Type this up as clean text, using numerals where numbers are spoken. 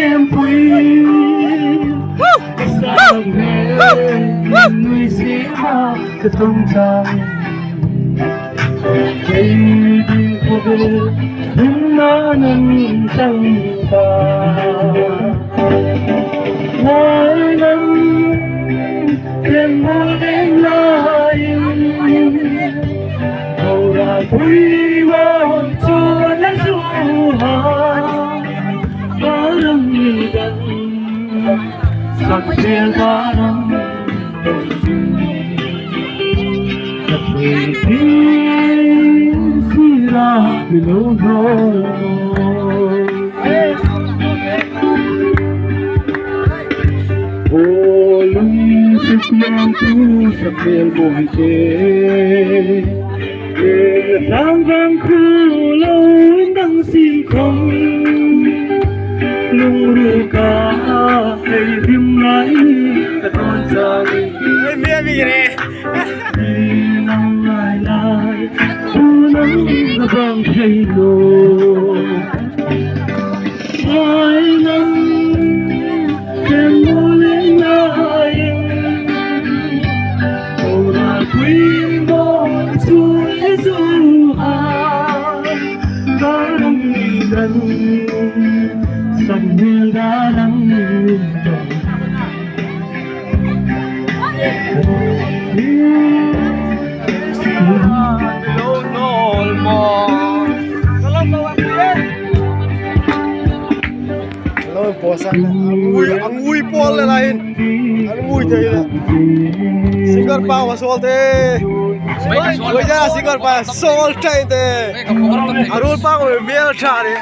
em quý sao nghe người sĩ hát cái thông trang cây đi vô về đứng nanan trăng ta mỗi năm em muốn đến lại cầu ra quý vô cho nắng du hà barang dan sakit barang tapi sirah menolong olung sekian tu sakit boleh rang rang ku lâu đang xin không lung ru ka hay phim lại cả con sang mía mía này nắng lại lại thu nắng là vàng thay đổi hai năm em muốn lên lại cầu là quý mô chuối du hà đã nắng gần sầm mưa đã nắng lo posan angui pol lain angui jadi sigar pa wasolte goja sigar pa sol tai te arul pa ko mel thare